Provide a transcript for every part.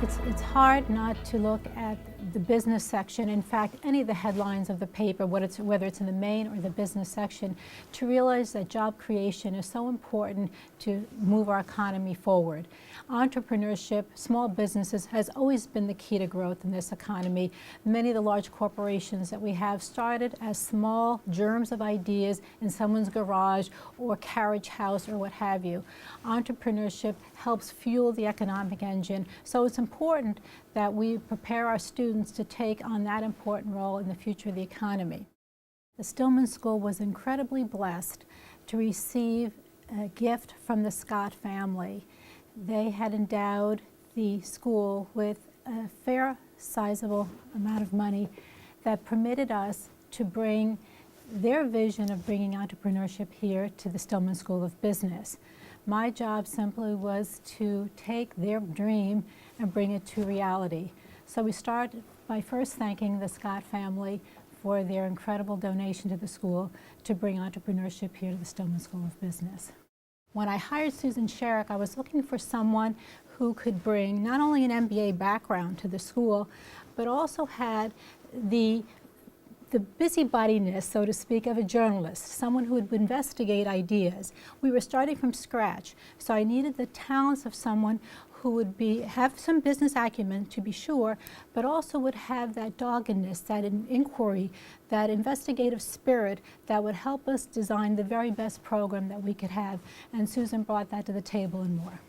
It's hard not to look at the business section, in fact, any of the headlines of the paper, whether it's in the main or the business section, to realize that job creation is so important to move our economy forward. Entrepreneurship, small businesses has always been the key to growth in this economy. Many of the large corporations that we have started as small germs of ideas in someone's garage or carriage house or what have you. Entrepreneurship helps fuel the economic engine, so it's important that we prepare our students to take on that important role in the future of the economy. The Stillman School was incredibly blessed to receive a gift from the Scott family. They had endowed the school with a fair, sizable amount of money that permitted us to bring their vision of bringing entrepreneurship here to the Stillman School of Business. My job simply was to take their dream and bring it to reality. So we start by first thanking the Scott family for their incredible donation to the school to bring entrepreneurship here to the Stillman School of Business. When I hired Susan Scherreik, I was looking for someone who could bring not only an MBA background to the school, but also had the busybodiness, so to speak, of a journalist, someone who would investigate ideas. We were starting from scratch, so I needed the talents of someone who would have some business acumen, to be sure, but also would have that doggedness, that inquiry, that investigative spirit that would help us design the very best program that we could have. And Susan brought that to the table and more.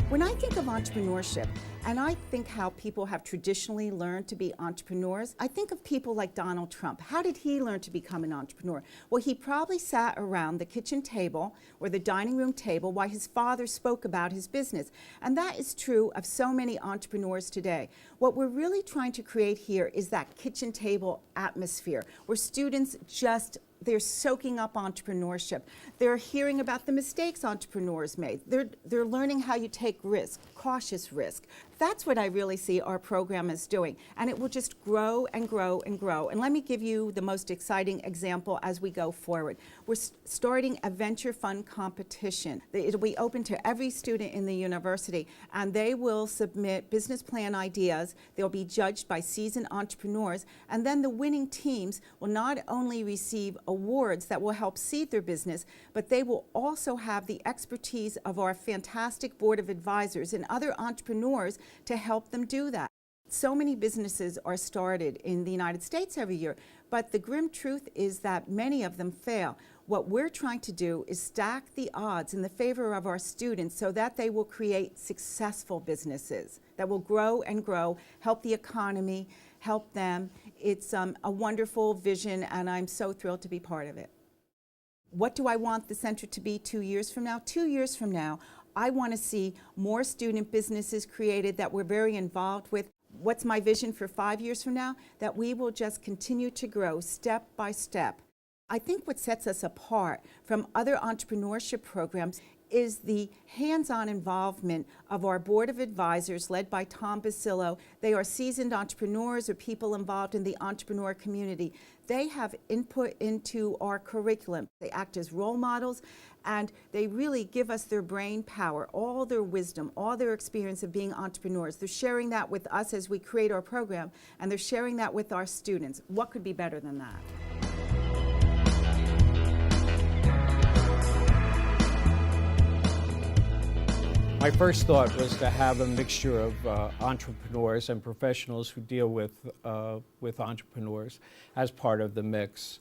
When I think of entrepreneurship, and I think how people have traditionally learned to be entrepreneurs, I think of people like Donald Trump. How did he learn to become an entrepreneur? Well, he probably sat around the kitchen table or the dining room table while his father spoke about his business. And that is true of so many entrepreneurs today. What we're really trying to create here is that kitchen table atmosphere where students they're soaking up entrepreneurship. They're hearing about the mistakes entrepreneurs made. They're learning how you take risk, cautious risk. That's what I really see our program is doing. And it will just grow and grow and grow. And let me give you the most exciting example as we go forward. We're starting a venture fund competition. It'll be open to every student in the university, and they will submit business plan ideas. They'll be judged by seasoned entrepreneurs, and then the winning teams will not only receive awards that will help seed their business, but they will also have the expertise of our fantastic board of advisors and other entrepreneurs to help them do that. So many businesses are started in the United States every year, but the grim truth is that many of them fail. What we're trying to do is stack the odds in the favor of our students so that they will create successful businesses that will grow and grow, help the economy, help them. It's a wonderful vision, and I'm so thrilled to be part of it. What do I want the center to be 2 years from now? 2 years from now, I want to see more student businesses created that we're very involved with. What's my vision for 5 years from now? That we will just continue to grow step by step. I think what sets us apart from other entrepreneurship programs is the hands-on involvement of our board of advisors led by Tom Basilo. They are seasoned entrepreneurs or people involved in the entrepreneur community. They have input into our curriculum. They act as role models, and they really give us their brain power, all their wisdom, all their experience of being entrepreneurs. They're sharing that with us as we create our program, and they're sharing that with our students. What could be better than that? My first thought was to have a mixture of entrepreneurs and professionals who deal with entrepreneurs as part of the mix.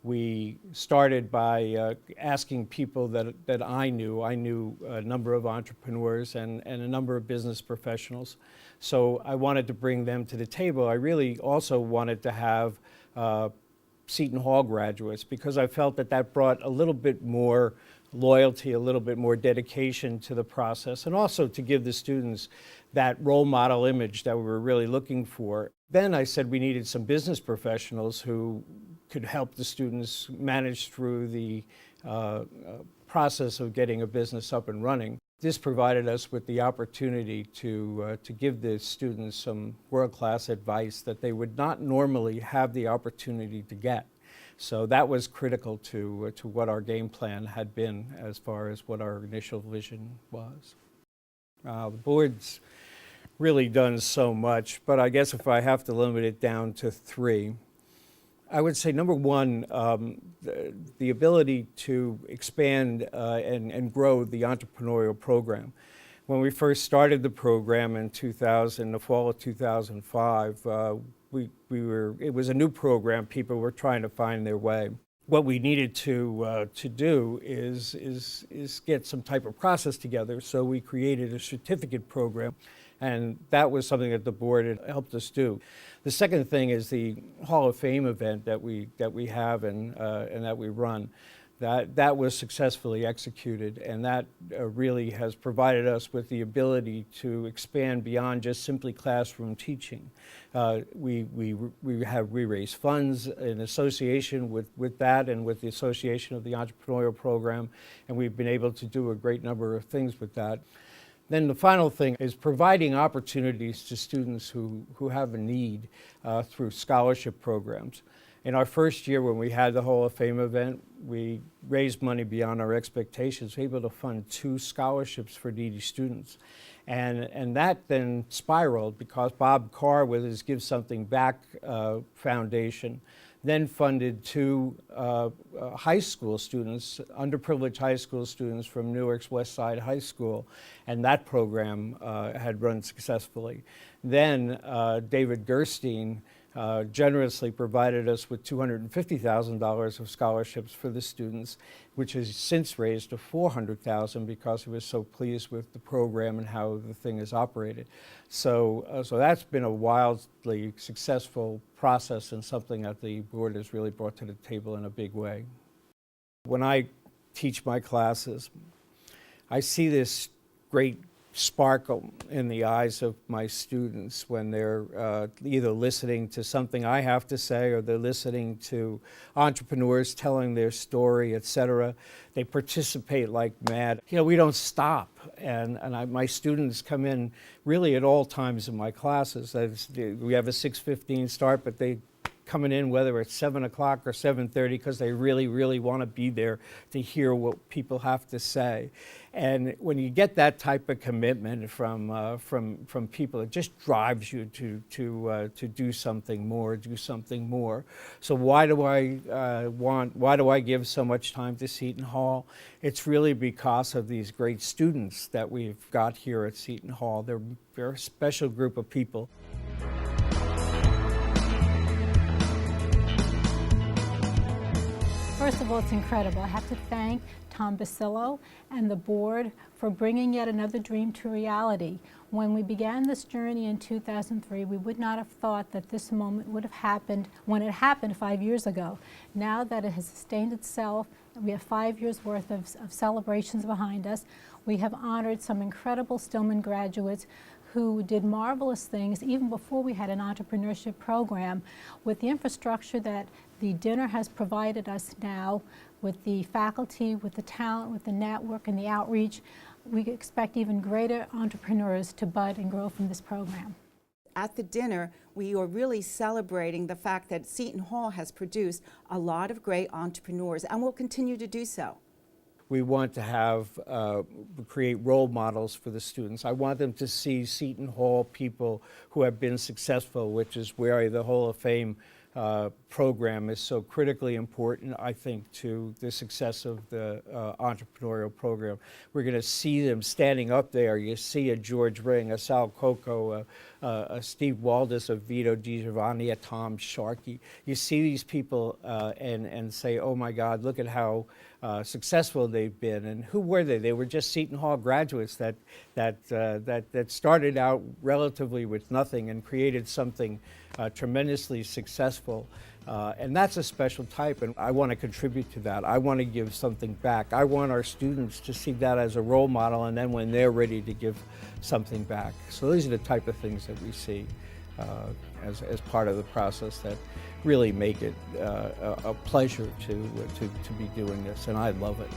We started by asking people that I knew. I knew a number of entrepreneurs and a number of business professionals. So I wanted to bring them to the table. I really also wanted to have Seton Hall graduates because I felt that brought a little bit more loyalty, a little bit more dedication to the process, and also to give the students that role model image that we were really looking for. Then I said we needed some business professionals who could help the students manage through the process of getting a business up and running. This provided us with the opportunity to give the students some world-class advice that they would not normally have the opportunity to get. So that was critical to what our game plan had been as far as what our initial vision was. The board's really done so much, but I guess if I have to limit it down to three, I would say number one, the ability to expand and grow the entrepreneurial program. When we first started the program in the fall of 2005, it was a new program. People were trying to find their way. What we needed to do is get some type of process together. So we created a certificate program, and that was something that the board had helped us do. The second thing is the Hall of Fame event that we have and that we run. That was successfully executed, and that really has provided us with the ability to expand beyond just simply classroom teaching. We raise funds in association with that and with the association of the entrepreneurial program, and we've been able to do a great number of things with that. Then the final thing is providing opportunities to students who have a need through scholarship programs. In our first year when we had the Hall of Fame event, we raised money beyond our expectations. We were able to fund 2 scholarships for needy students. And that then spiraled because Bob Carr with his Give Something Back Foundation then funded 2 high school students, underprivileged high school students from Newark's West Side High School, and that program had run successfully. Then David Gerstein generously provided us with $250,000 of scholarships for the students, which has since raised to $400,000 because he was so pleased with the program and how the thing is operated. So that's been a wildly successful process and something that the board has really brought to the table in a big way. When I teach my classes, I see this great sparkle in the eyes of my students when they're either listening to something I have to say or they're listening to entrepreneurs telling their story, etc. They participate like mad. You know, we don't stop, and my students come in really at all times in my classes. We have a 6:15 start, but they coming in whether it's 7 o'clock or 7:30 because they really want to be there to hear what people have to say. And when you get that type of commitment from people, it just drives you to do something more. So why do I give so much time to Seton Hall? It's really because of these great students that we've got here at Seton Hall. They're a special group of people. First of all, it's incredible. I have to thank Tom Basilo and the board for bringing yet another dream to reality. When we began this journey in 2003, we would not have thought that this moment would have happened when it happened 5 years ago. Now that it has sustained itself, we have 5 years worth of celebrations behind us. We have honored some incredible Stillman graduates who did marvelous things even before we had an entrepreneurship program. With the infrastructure that the dinner has provided us now, with the faculty, with the talent, with the network and the outreach, we expect even greater entrepreneurs to bud and grow from this program. At the dinner, we are really celebrating the fact that Seton Hall has produced a lot of great entrepreneurs and will continue to do so. We want to create role models for the students. I want them to see Seton Hall people who have been successful, which is where the Hall of Fame program is so critically important, I think, to the success of the entrepreneurial program. We're going to see them standing up there. You see a George Ring, a Sal Coco, a Steve Waldis, a Vito DiGiovanni, a Tom Sharkey. You see these people and say, oh my God, look at how successful they've been. And who were they? They were just Seton Hall graduates that started out relatively with nothing and created something tremendously successful. And that's a special type, and I want to contribute to that. I want to give something back. I want our students to see that as a role model, and then when they're ready to give something back. So these are the type of things that we see as part of the process that really make it a pleasure to be doing this, and I love it.